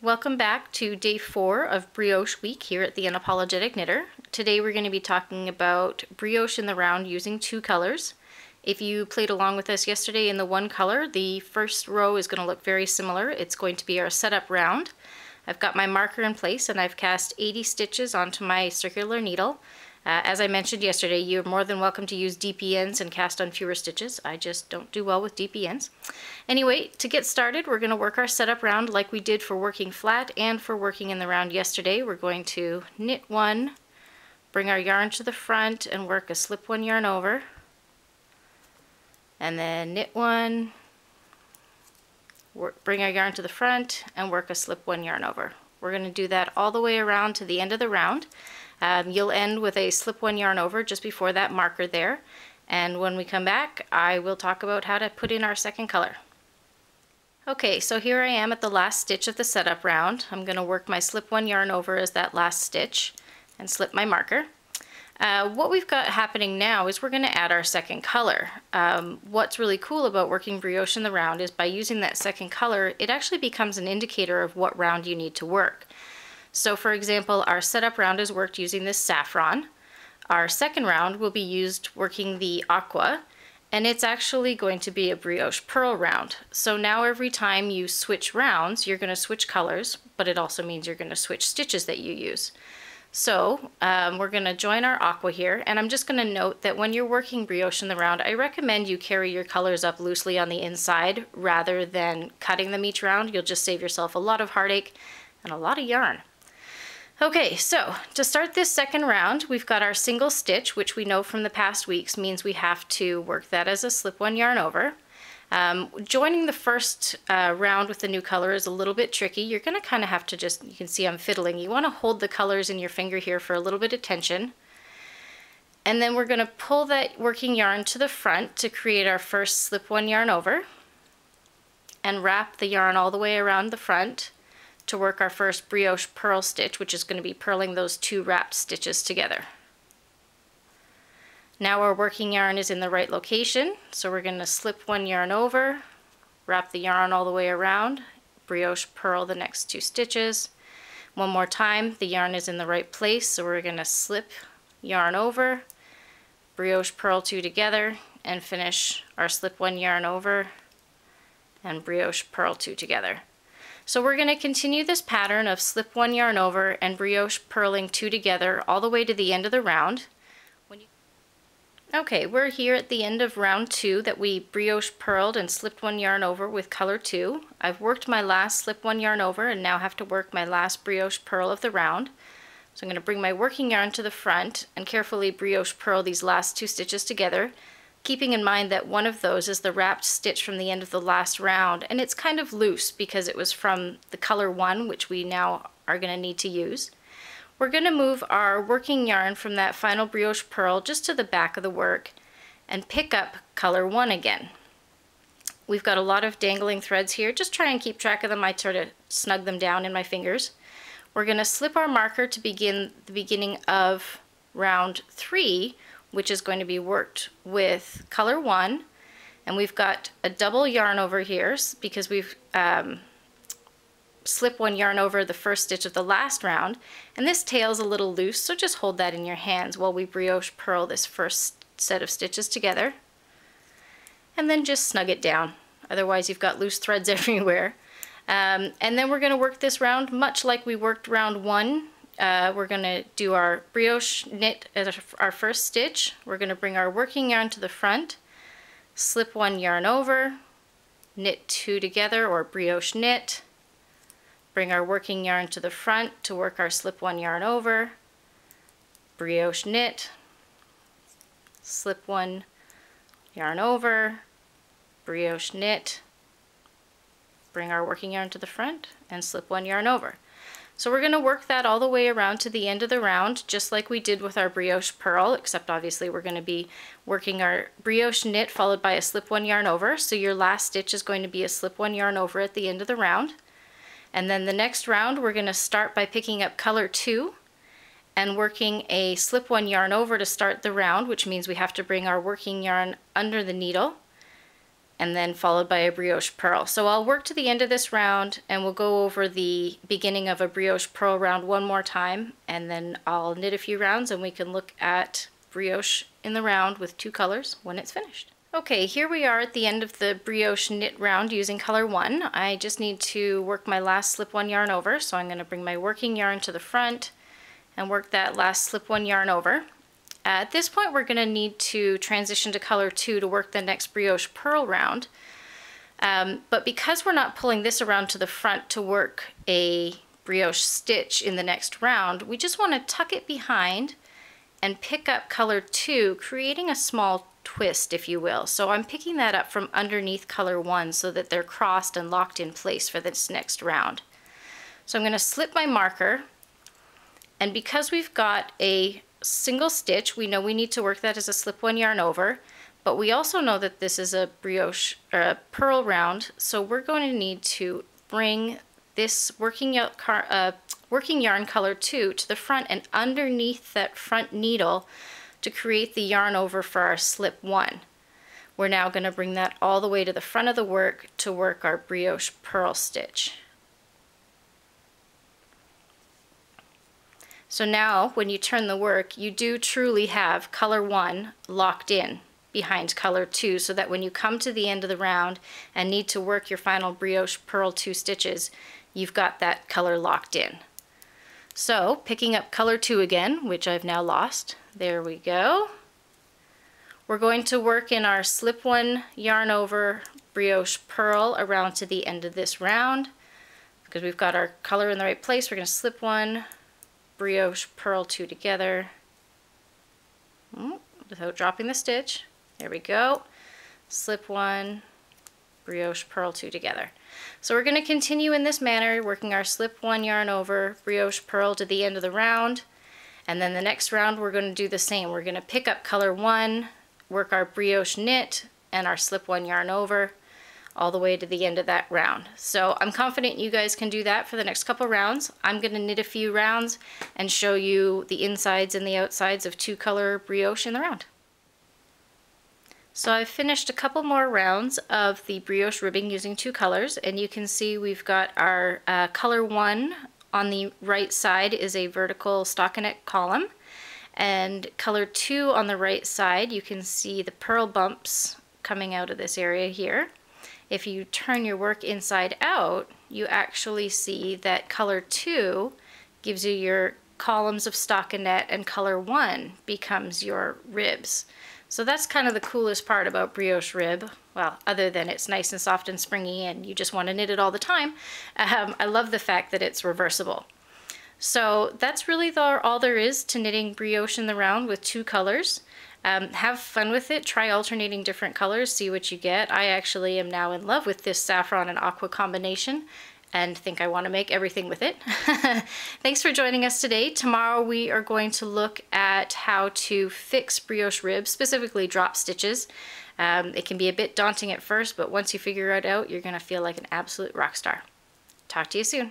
Welcome back to day 4 of Brioche week here at the Unapologetic Knitter. Today we're going to be talking about brioche in the round using 2 colors. If you played along with us yesterday in the 1 color, the first row is going to look very similar. It's going to be our setup round. I've got my marker in place and I've cast 80 stitches onto my circular needle. As I mentioned yesterday, you're more than welcome to use DPNs and cast on fewer stitches. I just don't do well with DPNs. Anyway, to get started, we're going to work our setup round like we did for working flat and for working in the round yesterday. We're going to knit 1, bring our yarn to the front and work a slip 1 yarn over, and then knit 1, bring our yarn to the front and work a slip 1 yarn over. We're going to do that all the way around to the end of the round. You'll end with a slip 1 yarn over just before that marker there, and when we come back I will talk about how to put in our second color. Okay, so here I am at the last stitch of the setup round. I'm going to work my slip 1 yarn over as that last stitch and slip my marker. What we've got happening now is we're going to add our second color. What's really cool about working brioche in the round is by using that second color, it actually becomes an indicator of what round you need to work. So for example, our setup round is worked using this Saffron. Our second round will be used working the Aqua, and it's actually going to be a brioche purl round. So now every time you switch rounds, you're going to switch colors, but it also means you're going to switch stitches that you use. So we're going to join our Aqua here, and I'm just going to note that when you're working brioche in the round, I recommend you carry your colors up loosely on the inside rather than cutting them each round. You'll just save yourself a lot of heartache and a lot of yarn. Okay, so to start this second round, we've got our single stitch, which we know from the past weeks means we have to work that as a slip 1 yarn over. Joining the first round with the new color is a little bit tricky. You're going to kind of have to just, you can see I'm fiddling. You want to hold the colors in your finger here for a little bit of tension. And then we're going to pull that working yarn to the front to create our first slip 1 yarn over and wrap the yarn all the way around the front to work our first brioche purl stitch, which is going to be purling those 2 wrapped stitches together. Now our working yarn is in the right location, so we're going to slip 1 yarn over, wrap the yarn all the way around, brioche purl the next 2 stitches. One more time, the yarn is in the right place, so we're going to slip yarn over, brioche purl 2 together, and finish our slip 1 yarn over and brioche purl 2 together. So we're going to continue this pattern of slip 1 yarn over and brioche purling 2 together all the way to the end of the round. Okay, we're here at the end of round 2 that we brioche purled and slipped 1 yarn over with color 2. I've worked my last slip 1 yarn over and now have to work my last brioche purl of the round. So I'm going to bring my working yarn to the front and carefully brioche purl these last 2 stitches together, keeping in mind that one of those is the wrapped stitch from the end of the last round, and it's kind of loose because it was from the color 1, which we now are going to need to use. We're going to move our working yarn from that final brioche purl just to the back of the work and pick up color 1 again. We've got a lot of dangling threads here. Just try and keep track of them. I try to snug them down in my fingers. We're going to slip our marker to begin the beginning of round 3, which is going to be worked with color 1, and we've got a double yarn over here because we've slip 1 yarn over the first stitch of the last round, and this tail's a little loose, so just hold that in your hands while we brioche purl this first set of stitches together, and then just snug it down, otherwise you've got loose threads everywhere. And then we're going to work this round much like we worked round 1. We're going to do our brioche knit as our first stitch. We're going to bring our working yarn to the front, slip 1 yarn over, knit 2 together or brioche knit, bring our working yarn to the front to work our slip 1 yarn over, brioche knit, slip 1 yarn over, brioche knit, bring our working yarn to the front and slip 1 yarn over. So we're going to work that all the way around to the end of the round, just like we did with our brioche purl, except obviously we're going to be working our brioche knit followed by a slip 1 yarn over. So your last stitch is going to be a slip 1 yarn over at the end of the round. And then the next round we're going to start by picking up color 2 and working a slip 1 yarn over to start the round, which means we have to bring our working yarn under the needle, and then followed by a brioche purl. So I'll work to the end of this round and we'll go over the beginning of a brioche purl round one more time, and then I'll knit a few rounds and we can look at brioche in the round with 2 colors when it's finished. Okay, here we are at the end of the brioche knit round using color 1. I just need to work my last slip 1 yarn over, so I'm going to bring my working yarn to the front and work that last slip 1 yarn over. At this point we're going to need to transition to color 2 to work the next brioche purl round. But because we're not pulling this around to the front to work a brioche stitch in the next round, we just want to tuck it behind and pick up color 2, creating a small twist, if you will. So I'm picking that up from underneath color 1 so that they're crossed and locked in place for this next round. So I'm going to slip my marker, and because we've got a single stitch, we know we need to work that as a slip 1 yarn over, but we also know that this is a brioche or a purl round, so we're going to need to bring this working yarn color 2 to the front and underneath that front needle to create the yarn over for our slip 1. We're now going to bring that all the way to the front of the work to work our brioche purl stitch. So now when you turn the work, you do truly have color 1 locked in behind color 2, so that when you come to the end of the round and need to work your final brioche purl 2 stitches, you've got that color locked in. So picking up color 2 again, which I've now lost, there we go. We're going to work in our slip 1 yarn over brioche purl around to the end of this round. Because we've got our color in the right place, we're going to slip 1, brioche purl 2 together without dropping the stitch. There we go. Slip 1, brioche purl 2 together. So we're going to continue in this manner, working our slip 1 yarn over brioche purl to the end of the round, and then the next round we're going to do the same. We're going to pick up color 1, work our brioche knit and our slip 1 yarn over all the way to the end of that round. So I'm confident you guys can do that for the next couple rounds. I'm going to knit a few rounds and show you the insides and the outsides of 2 color brioche in the round. So I've finished a couple more rounds of the brioche ribbing using 2 colors, and you can see we've got our color 1 on the right side is a vertical stockinette column, and color 2 on the right side you can see the purl bumps coming out of this area here. If you turn your work inside out, you actually see that color 2 gives you your columns of stockinette and color 1 becomes your ribs. So that's kind of the coolest part about brioche rib. Well, other than it's nice and soft and springy and you just want to knit it all the time, I love the fact that it's reversible. So that's really all there is to knitting brioche in the round with 2 colors. Have fun with it, try alternating different colors, see what you get. I actually am now in love with this saffron and aqua combination and think I want to make everything with it. Thanks for joining us today. Tomorrow we are going to look at how to fix brioche ribs, specifically drop stitches. It can be a bit daunting at first, but once you figure it out, you're going to feel like an absolute rock star. Talk to you soon.